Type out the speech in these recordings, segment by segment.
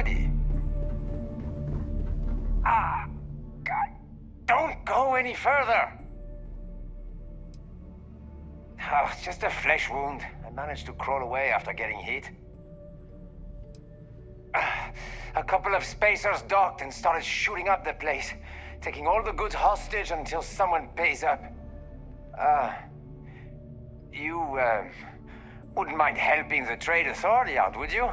already. Ah, God. Don't go any further. Oh, it's just a flesh wound. I managed to crawl away after getting hit. A couple of spacers docked and started shooting up the place, taking all the goods hostage until someone pays up. You wouldn't mind helping the trade authority out, would you?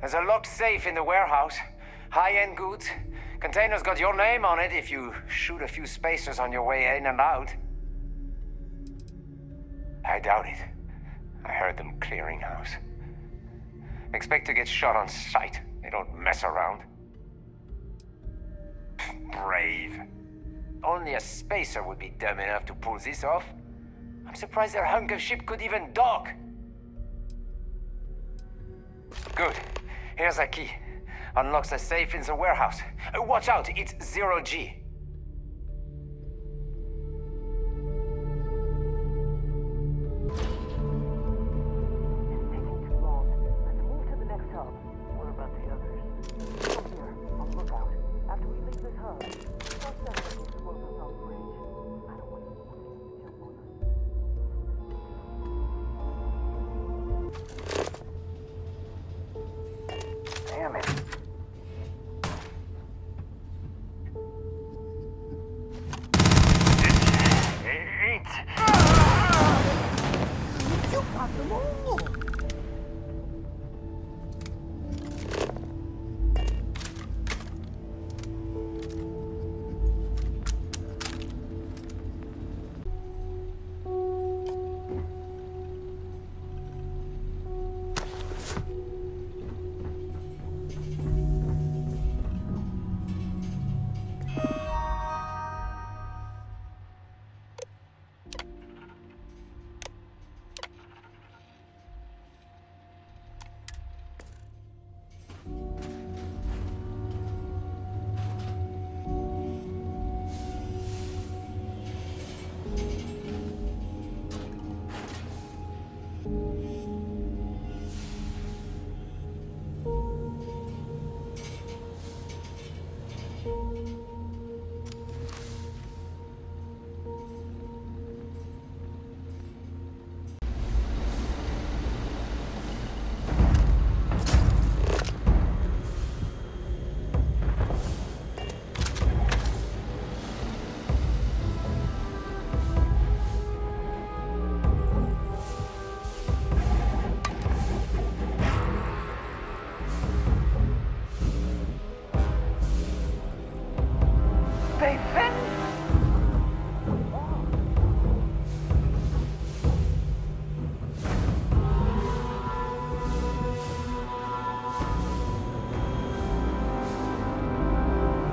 There's a locked safe in the warehouse. High-end goods. Container's got your name on it if you shoot a few spacers on your way in and out. I doubt it. I heard them clearing house. Expect to get shot on sight. They don't mess around. Brave. Only a spacer would be dumb enough to pull this off. I'm surprised their hunk of ship could even dock. Good. Here's a key. Unlocks the safe in the warehouse. Watch out, it's 0G. Damn it. You got them all!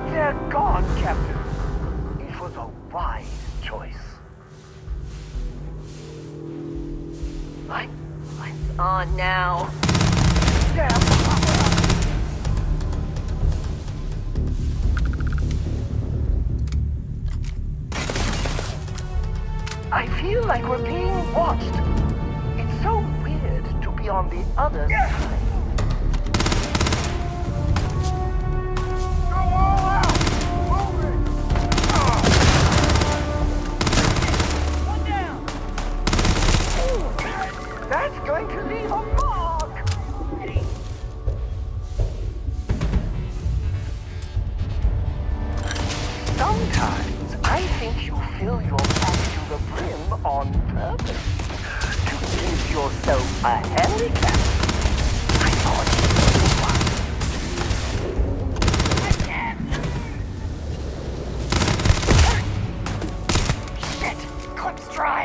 They're gone, Captain. It was a wise choice. What's on now? I feel like we're being watched. It's so weird to be on the other side. That's going to leave a mark! Sometimes I think you fill your pack to the brim on purpose. To give yourself a handicap. I thought you were. Shit! Clip's dry!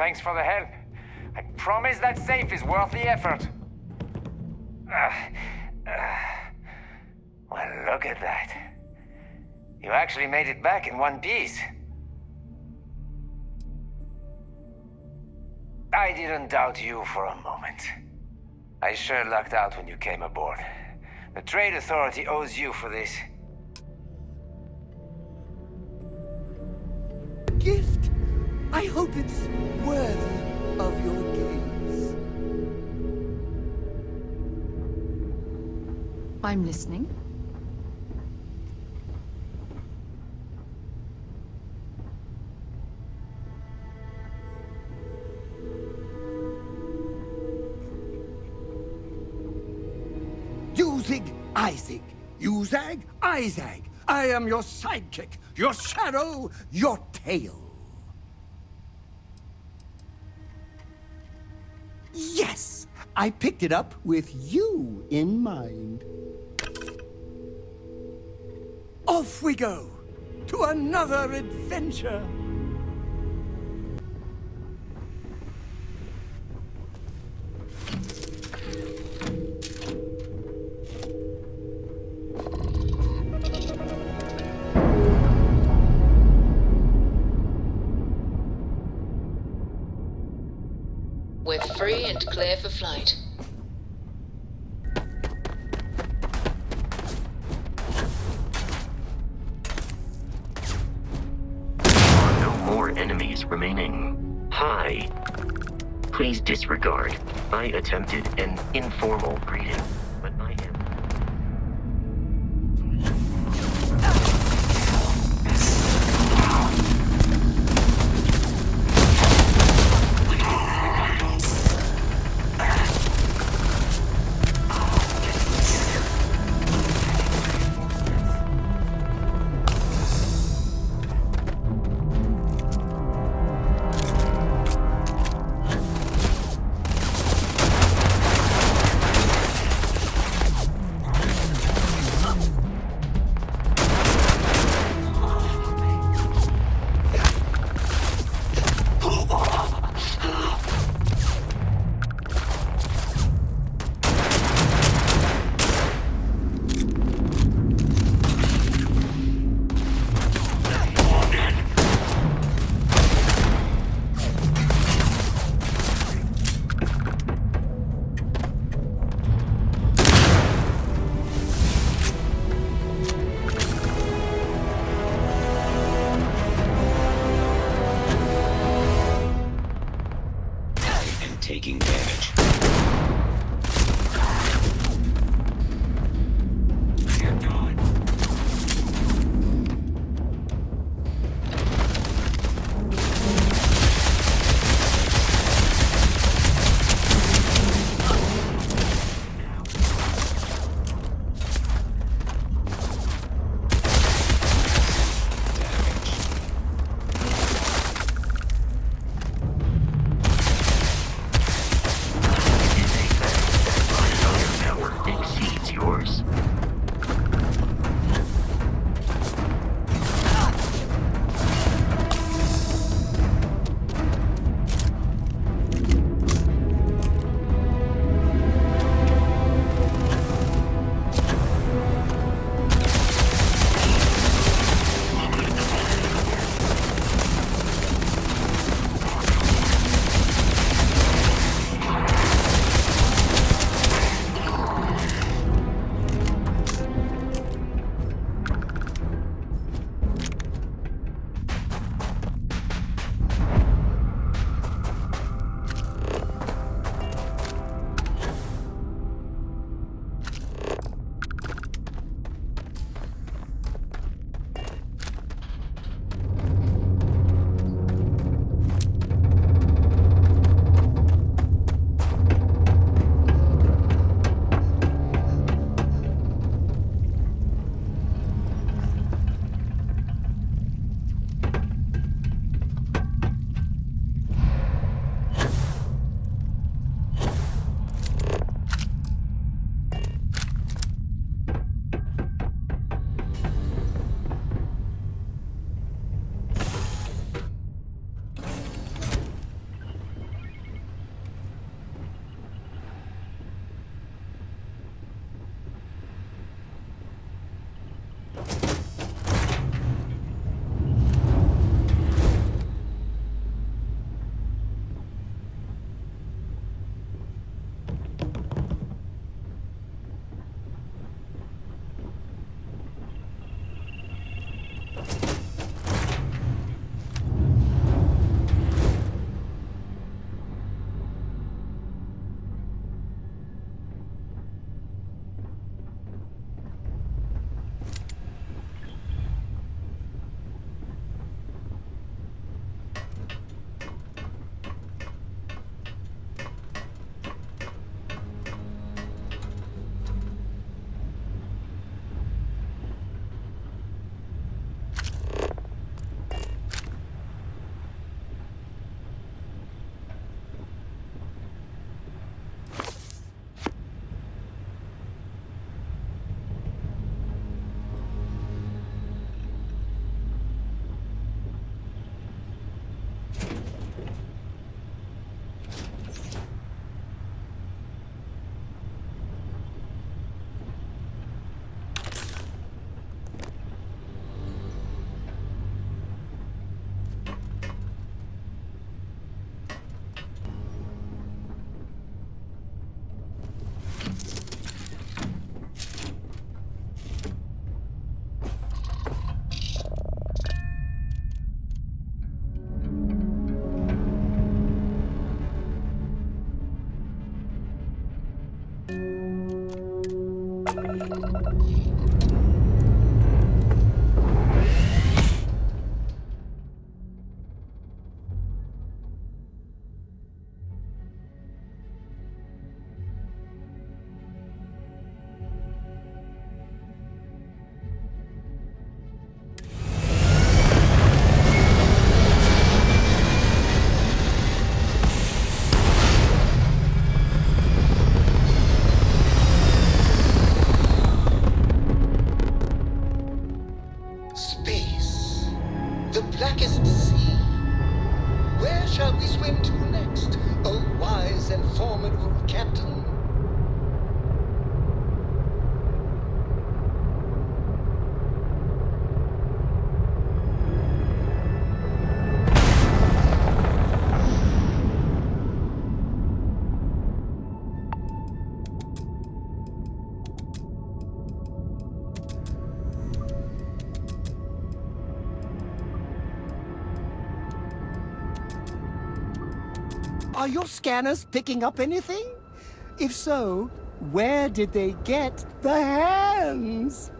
Thanks for the help. I promise that safe is worth the effort. Well, look at that. You actually made it back in one piece. I didn't doubt you for a moment. I sure lucked out when you came aboard. The Trade Authority owes you for this. Gift. I hope it's worthy of your gaze. I'm listening. Usig, Isaac. Usag, Isaac. I am your sidekick, your shadow, your tail. Yes! I picked it up with you in mind. Off we go to another adventure. We're free and clear for flight. There are no more enemies remaining. Hi. Please disregard. I attempted an informal greeting, but I am... the blackest sea. Where shall we swim to next, O wise and formidable captain? Are your scanners picking up anything? If so, where did they get the hands?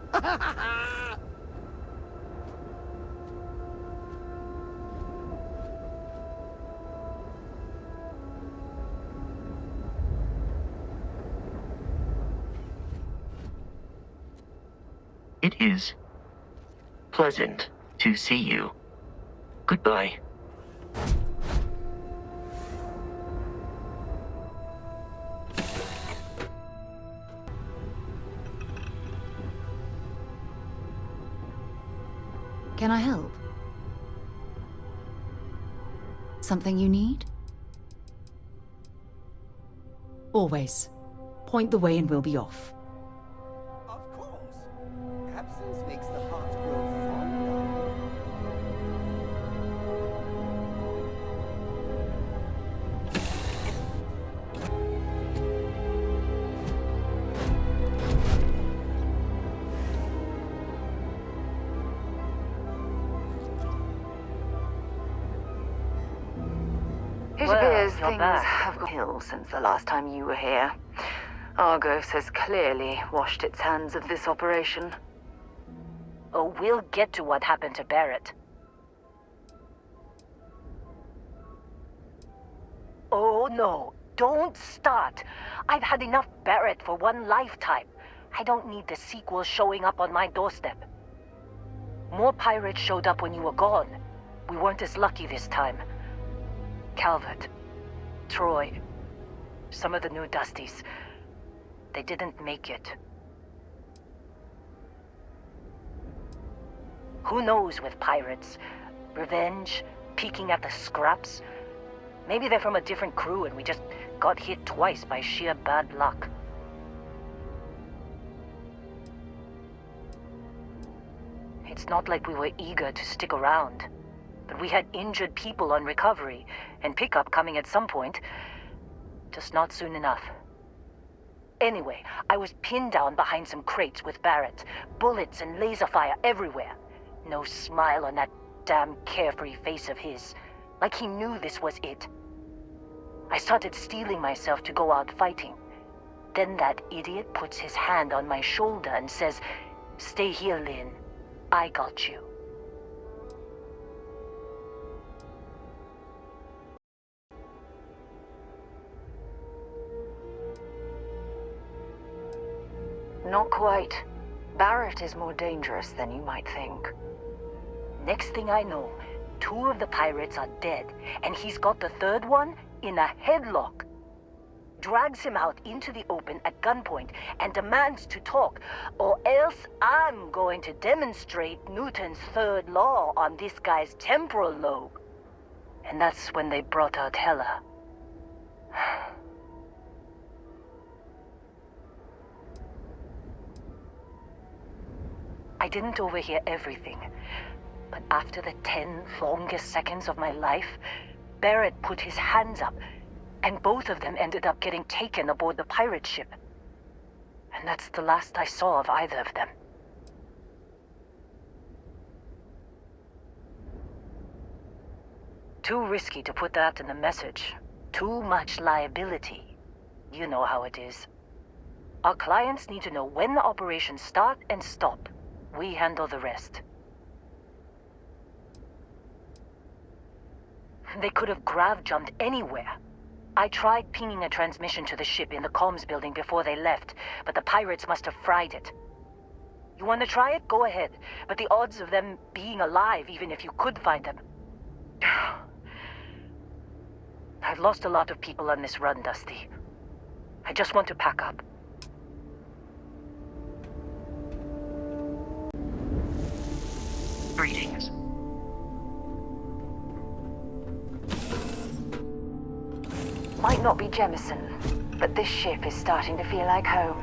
It is pleasant to see you. Goodbye. Can I help? Something you need? Always. Point the way and we'll be off. Of course. Absence makes the heart grow fonder. It appears things have gone hill since the last time you were here. Argos has clearly washed its hands of this operation. Oh, we'll get to what happened to Barrett. Oh, no. Don't start. I've had enough Barrett for one lifetime. I don't need the sequel showing up on my doorstep. More pirates showed up when you were gone. We weren't as lucky this time. Calvert, Troy, some of the new Dusties. They didn't make it. Who knows with pirates? Revenge, peeking at the scraps? Maybe they're from a different crew and we just got hit twice by sheer bad luck. It's not like we were eager to stick around. But we had injured people on recovery, and pickup coming at some point. Just not soon enough. Anyway, I was pinned down behind some crates with Barrett. Bullets and laser fire everywhere. No smile on that damn carefree face of his. Like he knew this was it. I started steeling myself to go out fighting. Then that idiot puts his hand on my shoulder and says, "Stay here, Lynn. I got you." Not quite. Barrett is more dangerous than you might think. Next thing I know, 2 of the pirates are dead, and he's got the 3rd one in a headlock. Drags him out into the open at gunpoint and demands to talk, or else I'm going to demonstrate Newton's 3rd law on this guy's temporal lobe. And that's when they brought out Hela. I didn't overhear everything, but after the 10 longest seconds of my life, Barrett put his hands up, and both of them ended up getting taken aboard the pirate ship. And that's the last I saw of either of them. Too risky to put that in the message. Too much liability. You know how it is. Our clients need to know when the operations start and stop. We handle the rest. They could have grav-jumped anywhere. I tried pinging a transmission to the ship in the comms building before they left, but the pirates must have fried it. You want to try it? Go ahead. But the odds of them being alive, even if you could find them... I've lost a lot of people on this run, Dusty. I just want to pack up. Greetings. not be Jemison, but this ship is starting to feel like home.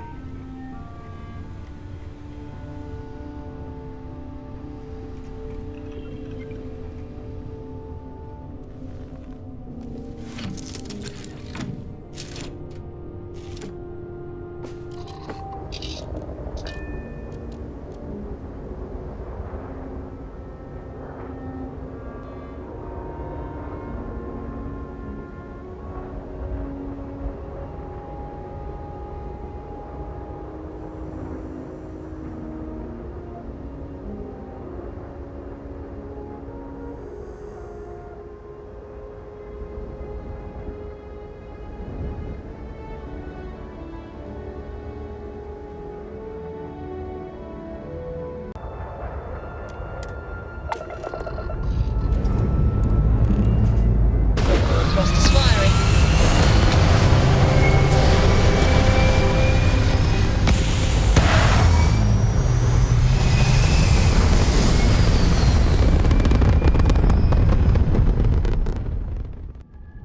Thrusters firing.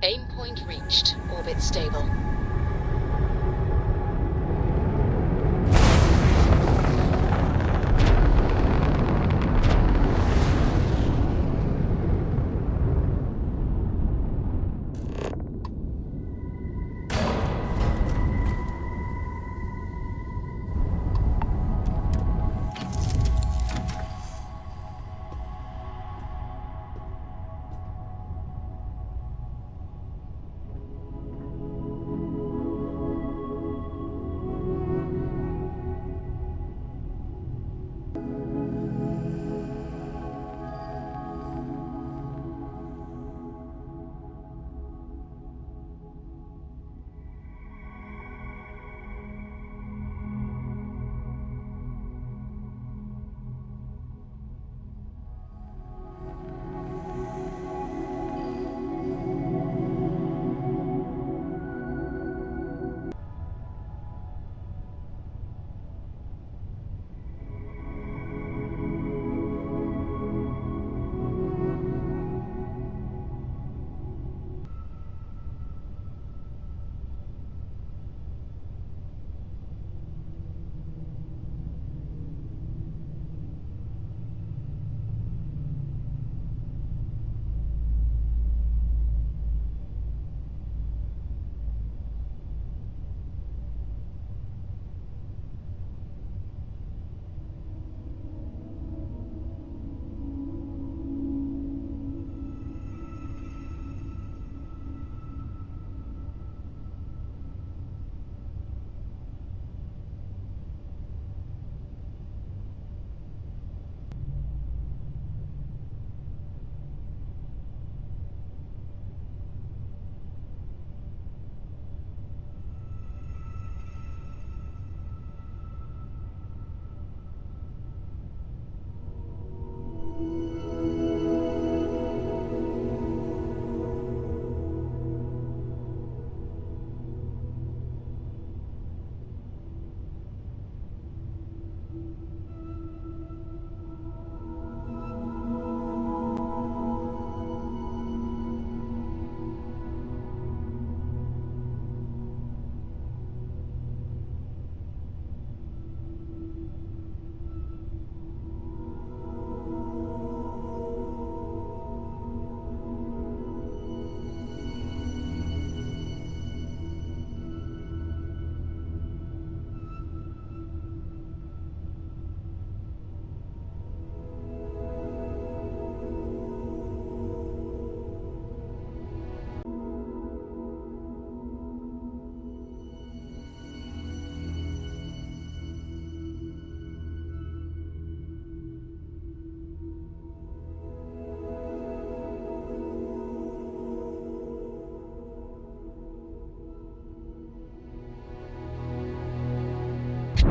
Aim point reached. Orbit stable.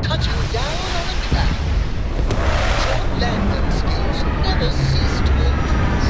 Touching down on a cloud. Your landing skills never cease to impress.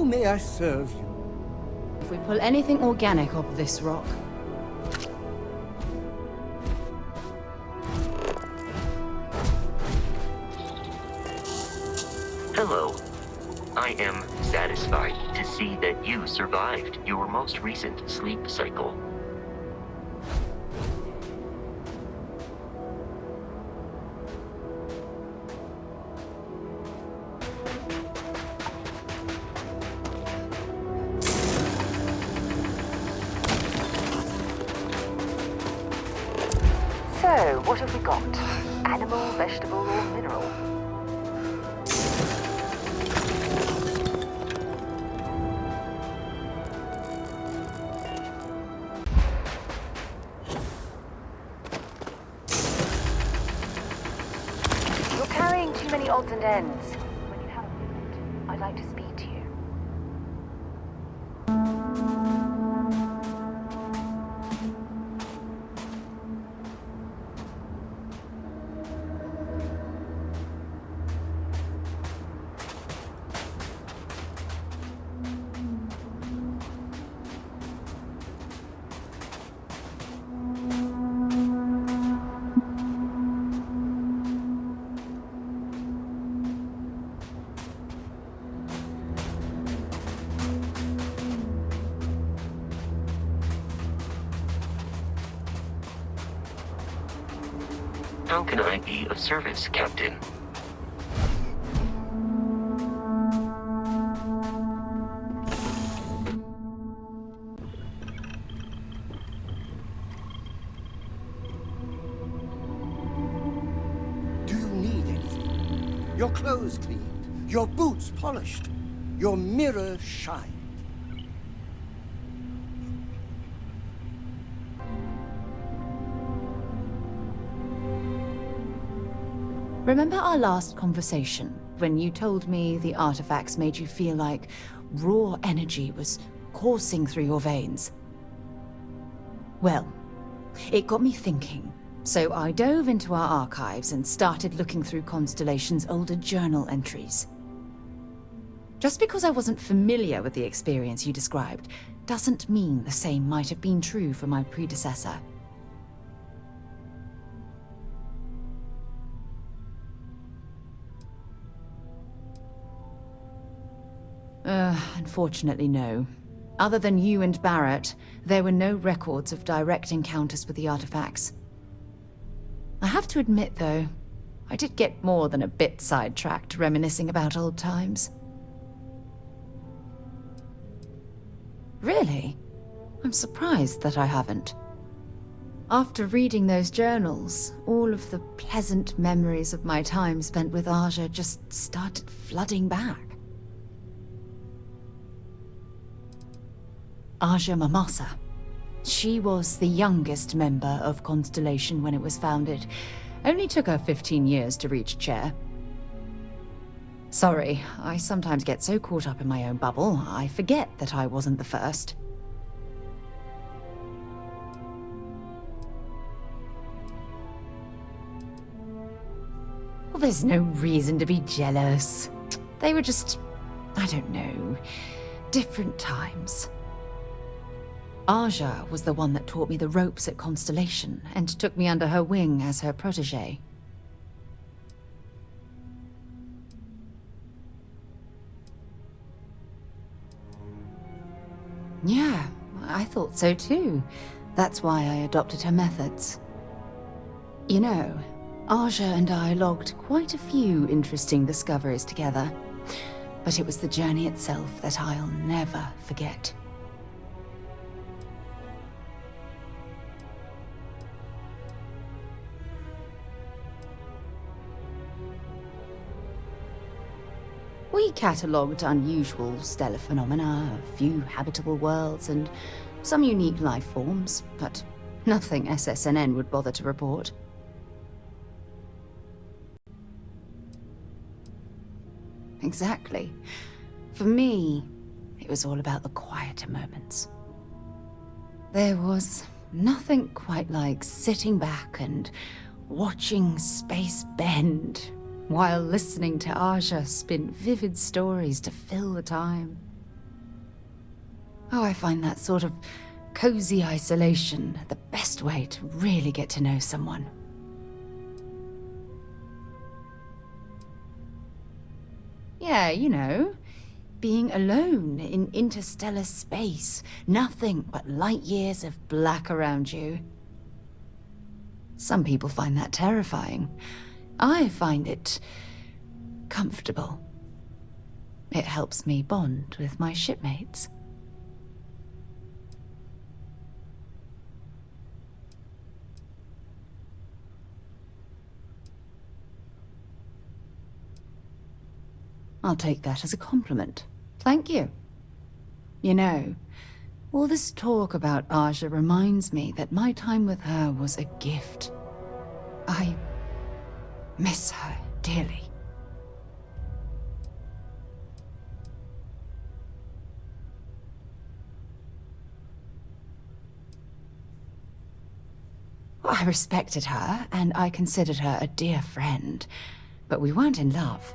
How may I serve you? If we pull anything organic off this rock, hello. I am satisfied to see that you survived your most recent sleep cycle. So, what have we got? Animal, vegetable, or mineral? You're carrying too many odds and ends. When you have a minute, I'd like to speak to you. How can I be of service, Captain? Do you need anything? Your clothes cleaned, your boots polished, your mirror shined. remember our last conversation when you told me the artifacts made you feel like raw energy was coursing through your veins? Well, it got me thinking. So I dove into our archives and started looking through Constellation's older journal entries. Just because I wasn't familiar with the experience you described doesn't mean the same might have been true for my predecessor. Unfortunately, no. Other than you and Barrett, there were no records of direct encounters with the artifacts. I have to admit, though, I did get more than a bit sidetracked reminiscing about old times. Really? I'm surprised that I haven't. After reading those journals, all of the pleasant memories of my time spent with Aja just started flooding back. Aja Mamasa. She was the youngest member of Constellation when it was founded. Only took her 15 years to reach chair. Sorry, I sometimes get so caught up in my own bubble, I forget that I wasn't the first. Well, there's no reason to be jealous. They were just, I don't know, different times. Aja was the one that taught me the ropes at Constellation and took me under her wing as her protégé. Yeah, I thought so too. That's why I adopted her methods. You know, Aja and I logged quite a few interesting discoveries together, but it was the journey itself that I'll never forget. We catalogued unusual stellar phenomena, a few habitable worlds, and some unique life forms, but nothing SSNN would bother to report. Exactly. For me, it was all about the quieter moments. There was nothing quite like sitting back and watching space bend while listening to Aja spin vivid stories to fill the time. Oh, I find that sort of cozy isolation the best way to really get to know someone. Yeah, you know, being alone in interstellar space, nothing but light years of black around you. Some people find that terrifying. I find it comfortable. It helps me bond with my shipmates. I'll take that as a compliment. Thank you. You know, all this talk about Aja reminds me that my time with her was a gift. I miss her dearly. I respected her, and I considered her a dear friend, but we weren't in love.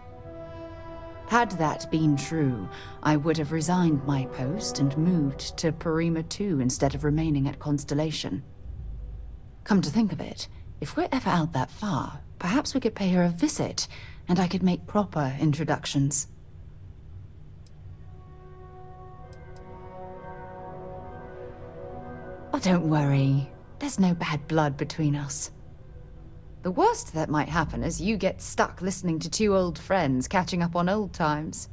Had that been true, I would have resigned my post and moved to Parima 2 instead of remaining at Constellation. Come to think of it, if we're ever out that far, perhaps we could pay her a visit, and I could make proper introductions. Oh, don't worry. There's no bad blood between us. The worst that might happen is you get stuck listening to two old friends catching up on old times.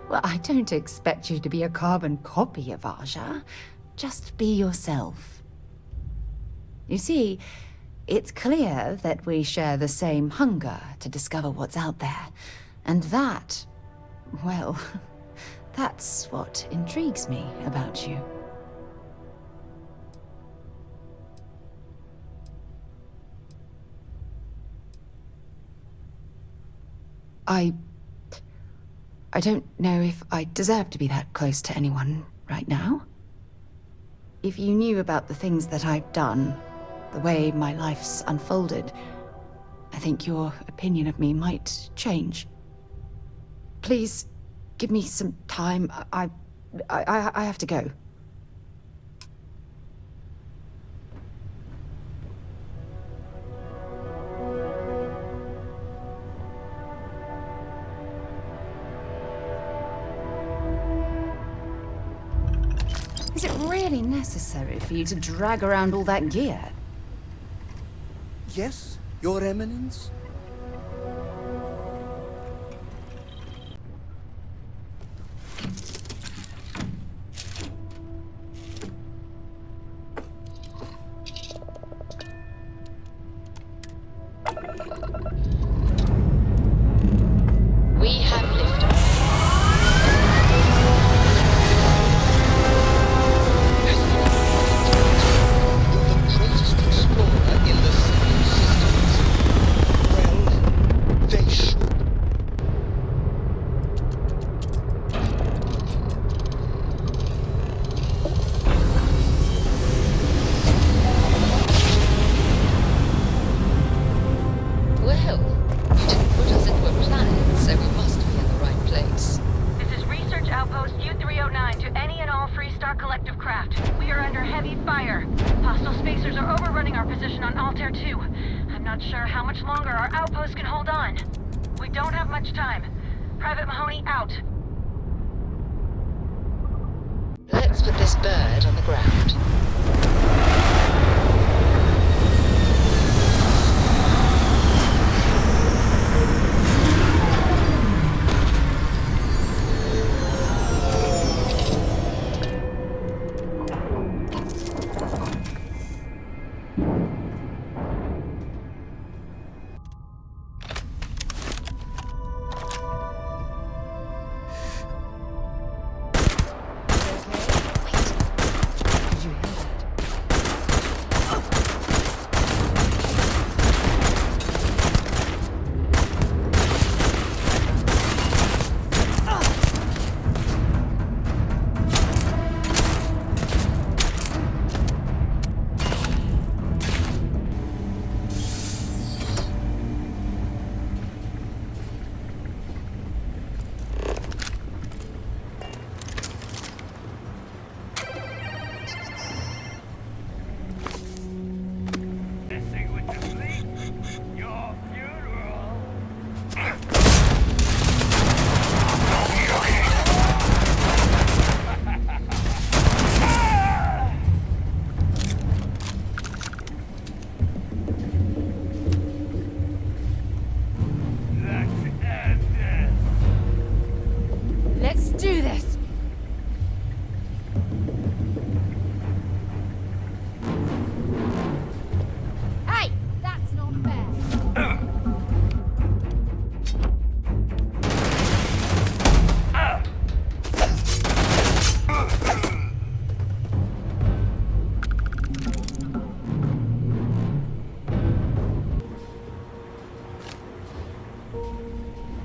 Well, I don't expect you to be a carbon copy of Aja. Just be yourself. You see, it's clear that we share the same hunger to discover what's out there. And that, well, that's what intrigues me about you. I don't know if I deserve to be that close to anyone right now. If you knew about the things that I've done, the way my life's unfolded, I think your opinion of me might change. Please, give me some time. I have to go. Is it really necessary for you to drag around all that gear? Yes, Your Eminence? We have liftoff. You're the greatest explorer in the solar systems. Well, they should. Well, you didn't put us into a plan, so we must be in the right place. This is Research Outpost U-309 to any and all Freestar Collective craft. We are under heavy fire. Hostile spacers are overrunning our position on Altair 2. I'm not sure how much longer our outpost can hold on. We don't have much time. Private Mahoney out. Let's put this bird on the ground. Did you hear that?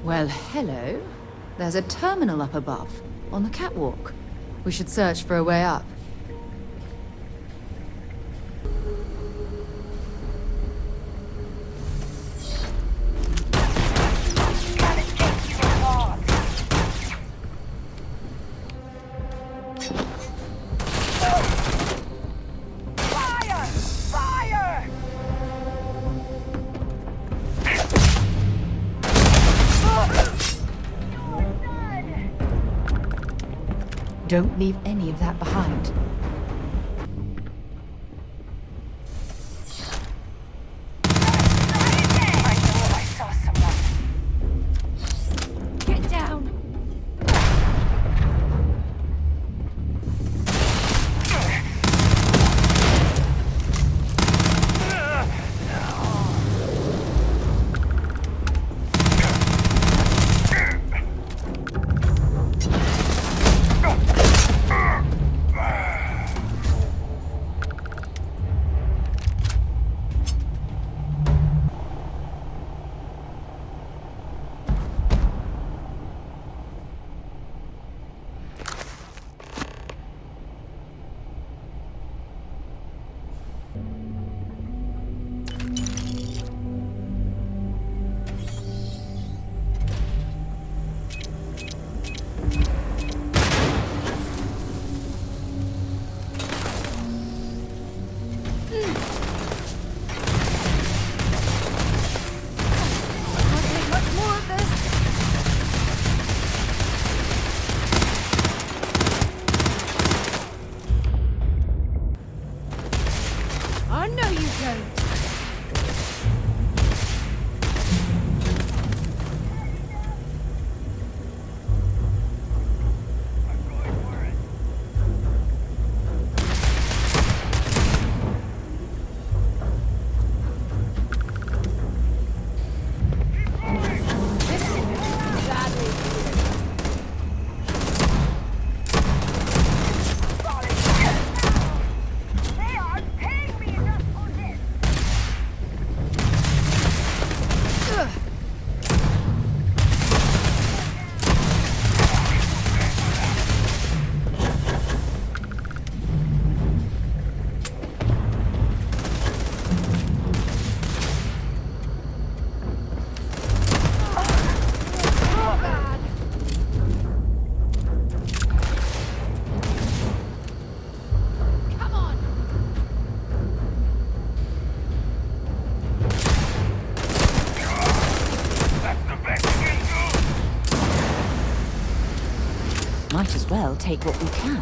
Well, hello. There's a terminal up above, on the catwalk. We should search for a way up. Don't leave any of that behind. I know I saw someone. Get down! Might as well take what we can.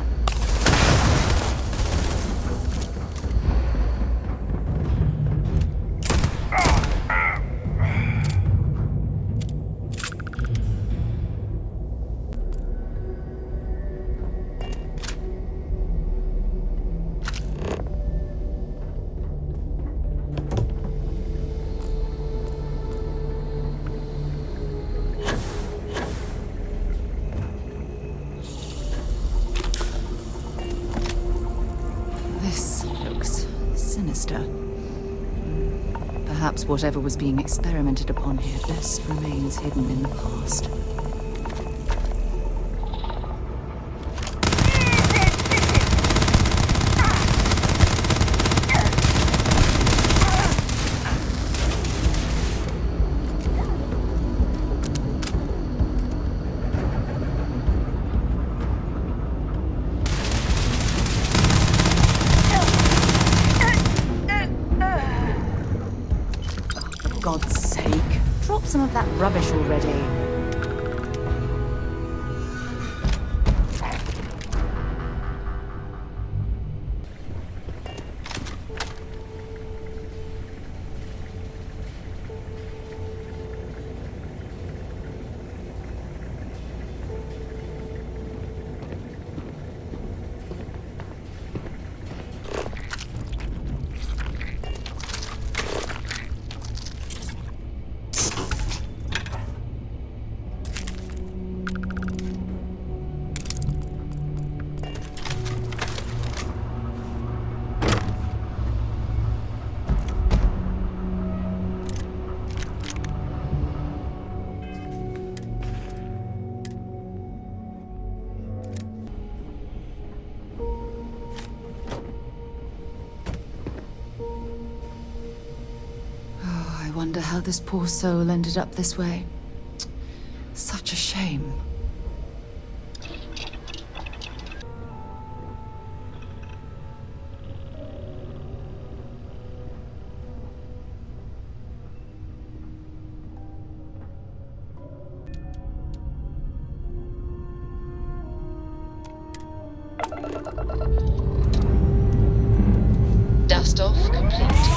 Perhaps whatever was being experimented upon here best remains hidden in the past. God's sake, drop some of that rubbish already. wonder how this poor soul ended up this way. Such a shame. Dust off complete.